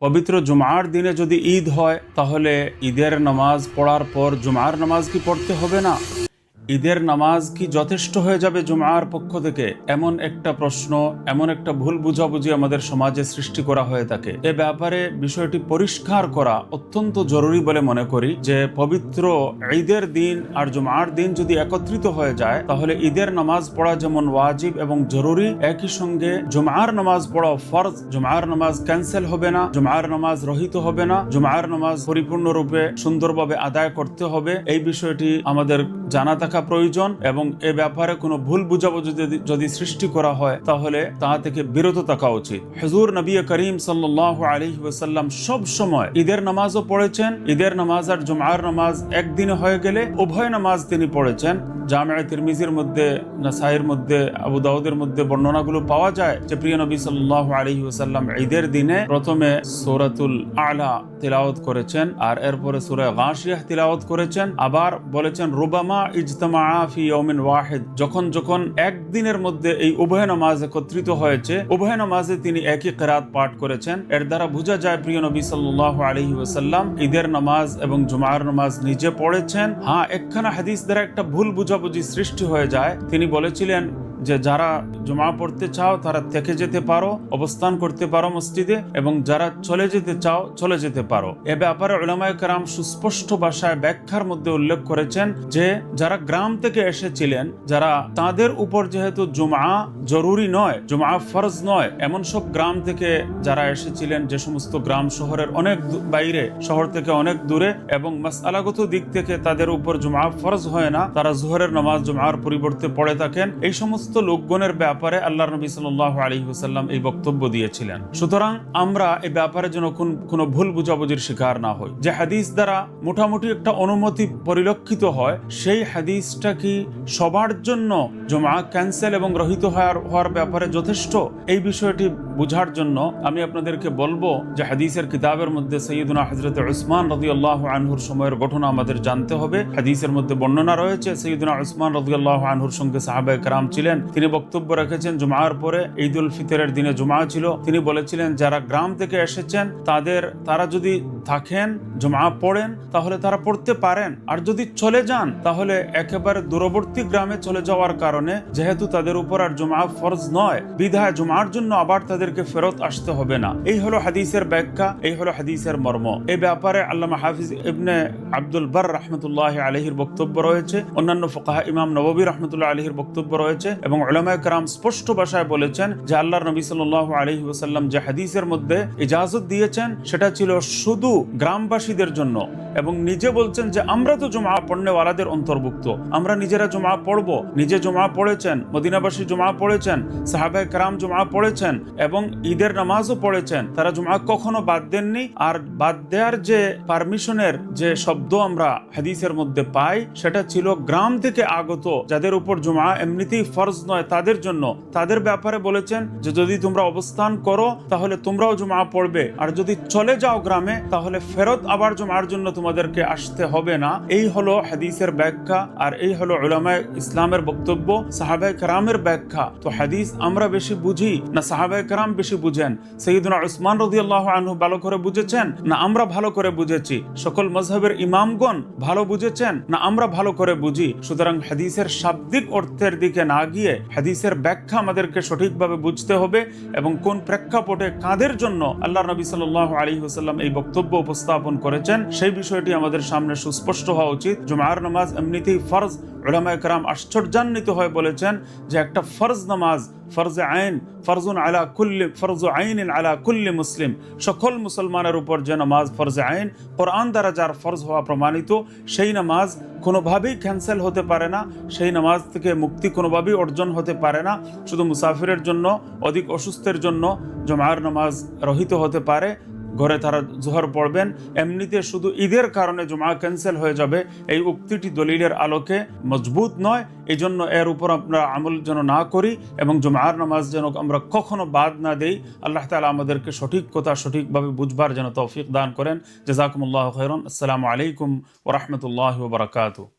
পবিত্র জুমার দিনে যদি ঈদ হয় তাহলে ঈদের নামাজ পড়ার পর জুমার নামাজ কি পড়তে হবে না? ঈদের নামাজ কি যথেষ্ট হয়ে যাবে জুমার পক্ষ থেকে? এমন একটা প্রশ্ন, এমন একটা ভুল বুঝাবুঝি আমাদের সমাজে সৃষ্টি করা হয়ে থাকে। এ ব্যাপারে বিষয়টি পরিষ্কার করা অত্যন্ত জরুরি বলে মনে করি যে পবিত্র ঈদের দিন আর জুমার দিন যদি একত্রিত হয়ে যায় তাহলে ঈদের নামাজ পড়া যেমন ওয়াজিব এবং জরুরি, একই সঙ্গে জুমার নামাজ পড়া ফরজ। জুমার নামাজ ক্যান্সেল হবে না, জুমার নামাজ রহিত হবে না, জুমার নামাজ পরিপূর্ণরূপে সুন্দরভাবে আদায় করতে হবে। এই বিষয়টি আমাদের জানা থাকা প্রয়োজন এবং এ ব্যাপারে কোনো ভুল বুঝাবুঝি যদি সৃষ্টি করা হয় তাহলে তা থেকে বিরত থাকা উচিত। হুজুর নবী করিম সাল্লাল্লাহু আলাইহি ওয়াসাল্লাম সব সময় ঈদের নামাজও পড়েছেন। ঈদের নামাজ আর জুমার নামাজ একদিনে হয়ে গেলে উভয় নামাজ তিনি পড়েছেন। জামিয়া তিরমিজির মধ্যে, নাসাইর মধ্যে, আবু দাউদের মধ্যে বর্ণনাগুলো পাওয়া যায় যে প্রিয় নবী সাল্লাল্লাহু আলাইহি ওয়াসাল্লাম ঈদের দিনে প্রথমে সূরাতুল আ'লা তিলাওয়াত করেছেন আর এরপরে সূরা গাশিয়াহ তিলাওয়াত করেছেন। আবার বলেছেন রুবামা ইজতামা ফি ইয়াউমিন ওয়াহিদ, যখন যখন একদিনের মধ্যে এই উভয় নামাজ একত্রিত হয়েছে উভয় নামাজে তিনি একই কিরাত পাঠ করেছেন। এর দ্বারা বোঝা যায় প্রিয় নবী সাল্লাল্লাহু আলাইহি ওয়াসাল্লাম ঈদের নামাজ এবং জুমার নামাজ নিজে পড়েছেন। হ্যাঁ, একখানা হাদিস দ্বারা একটা ভুল বুঝাবুঝি সৃষ্টি হয়ে যায়। তিনি বলেছিলেন যে যারা জুমা পড়তে চাও তারা থেকে যেতে পারো, অবস্থান করতে পারো মসজিদে, এবং যারা চলে যেতে চাও চলে যেতে পারো। এ ব্যাপারে উলামায়ে কেরাম সুস্পষ্ট ভাষায় ব্যাখ্যার মধ্যে উল্লেখ করেছেন যে যারা গ্রাম থেকে এসেছিলেন, যারা তাদের উপর যেহেতু জুমা জরুরি নয়, জুমা ফরজ নয়, এমন সব গ্রাম থেকে যারা এসেছিলেন, যে সমস্ত গ্রাম শহরের অনেক বাইরে, শহর থেকে অনেক দূরে, এবং মাসআলাগত দিক থেকে তাদের উপর জুমা ফরজ হয় না, তারা জোহরের নামাজ জুমার পরিবর্তে পড়ে থাকেন, এই সমস্ত লোকগণের ব্যাপারে আল্লাহর নবী সাল্লাল্লাহু আলাইহি ওয়াসাল্লাম এই বক্তব্য দিয়েছিলেন। সুতরাং আমরা এই ব্যাপারে যেন কোনো ভুল বুঝাবুঝির শিকার না হই। যে হাদিস দ্বারা মোটামুটি একটা অনুমতি পরিলক্ষিত হয়, সেই হাদিসটা কি সবার জন্য জুমা ক্যান্সেল এবং রহিত হওয়ার ব্যাপারে যথেষ্ট? এই বিষয়টি বুঝার জন্য আমি আপনাদেরকে বলবো যে হাদিসের কিতাবের মধ্যে সাইয়্যিদুনা হযরত উসমান রাদিয়াল্লাহু আনহুর সময়ের ঘটনা আমাদের জানতে হবে। হাদিসের মধ্যে বর্ণনা রয়েছে সাইয়্যিদুনা উসমান রাদিয়াল্লাহু আনহুর সঙ্গে সাহাবায়ে কেরাম ছিলেন। তিনি বক্তব্য রেখেছেন জুমার পরে, ঈদুল ফিতরের দিনে জুমা ছিল। তিনি বলেছিলেন যারা গ্রাম থেকে এসেছেন তারা যদি থাকেন জুমা পড়েন তাহলে তারা পড়তে পারেন, আর যদি চলে যান তাহলে একেবারে দূরবর্তী গ্রামে চলে যাওয়ার কারণে যেহেতু তাদের উপর আর জুমা ফরজ নয়, বিধায় জুমার জন্য আবার তাদেরকে ফেরত আসতে হবে না। এই হলো হাদিসের ব্যাখ্যা, এই হলো হাদিসের মর্ম। এই ব্যাপারে আল্লামা হাফিজ ইবনে আব্দুল বার রাহমাতুল্লাহি আলাইহির বক্তব্য রয়েছে, অন্যান্য ফুকাহা ইমাম নববী রাহমাতুল্লাহি আলাইহির বক্তব্য রয়েছে, এবং উলামায়ে কেরাম স্পষ্ট ভাষায় বলেছেন যে আল্লাহর নবী সাল্লাল্লাহু আলাইহি ওয়াসাল্লাম যে হাদিসের মধ্যে ইজাজত দিয়েছেন সেটা ছিল শুধু গ্রামবাসীদের জন্য, এবং নিজে বলছেন যে আমরা তো জুমা পড়নেওয়ালাদের অন্তর্ভুক্ত, আমরা নিজেরা জুমা পড়বো। নিজে জুমা পড়েছেন, মদিনাবাসী জুমা পড়েছেন, সাহাবায়ে কেরাম জুমা পড়েছেন এবং ঈদের নামাজও পড়েছেন। তারা জুমা কখনো বাদ দেননি। আর বাদ দেওয়ার যে পারমিশনের যে শব্দ আমরা হাদিসের মধ্যে পাই সেটা ছিল গ্রাম থেকে আগত যাদের উপর জুমা এমনিতেই ফরজ নয় তাদের জন্য। তাদের ব্যাপারে বলেছেন যে যদি তোমরা অবস্থান করো তাহলে তোমরাও জুমা পড়বে, আর যদি চলে যাও গ্রামে তাহলে ফেরত আবার জুমার জন্য তোমাদেরকে আসতে হবে না। এই হলো হাদিসের ব্যাখ্যা, আর এই হলো উলামায়ে ইসলামের বক্তব্য, সাহাবায়ে কেরামের ব্যাখ্যা। তো হাদিস আমরা বেশি বুঝি না সাহাবায়ে কেরাম বেশি বুঝেন? সাইয়্যিদুনা উসমান রাদিয়াল্লাহু আনহু ভালো করে বুঝেছেন না আমরা ভালো করে বুঝেছি? সকল মাযহাবের ইমামগণ ভালো বুঝেছেন না আমরা ভালো করে বুঝি? সুতরাং হাদিসের শাব্দিক অর্থের দিকে না গিয়ে হাদিসের ব্যাখ্যা আমাদেরকে সঠিকভাবে বুঝতে হবে, এবং কোন প্রেক্ষাপটে কাদের জন্য আল্লাহর নবী সাল্লাল্লাহু আলাইহি ওয়াসাল্লাম এই বক্তব্য উপস্থাপন করেছেন সেই বিষয়টি আমাদের সামনে সুস্পষ্ট হওয়া উচিত। জুমার নামাজ এমনিতেই ফরজ। উলামায়ে কেরাম আশ্চর্যান্বিত হয়ে বলেছেন যে একটা ফরজ নামাজ, ফরজে আইন, ফরজুন আলা কুল্লি, ফরজু আইনিন আলা কুল্লি মুসলিম, সকল মুসলমানের উপর যে নামাজ ফরজে আইন, কোরআন দ্বারা যার ফরজ হওয়া প্রমাণিত, সেই নামাজ কোনোভাবেই ক্যান্সেল হতে পারে না, সেই নামাজ থেকে মুক্তি কোনোভাবেই অর্জন হতে পারে না। শুধু মুসাফিরের জন্য, অধিক অসুস্থের জন্য জুমার নামাজ রহিত হতে পারে, ঘরে তারা জোহর পড়বেন। এমনিতে শুধু ঈদের কারণে জুমা ক্যান্সেল হয়ে যাবে, এই উক্তিটি দলিলের আলোকে মজবুত নয়। এই জন্য এর উপর আমরা আমল যেন না করি এবং জুমার নামাজ যেন আমরা কখনো বাদ না দেই। আল্লাহ তাআলা আমাদেরকে সঠিক কথা সঠিকভাবে বুঝবার যেন তৌফিক দান করেন। জাযাকুমুল্লাহু খাইরান। আসসালামু আলাইকুম ওয়া রাহমাতুল্লাহি ওয়া বারাকাতুহু।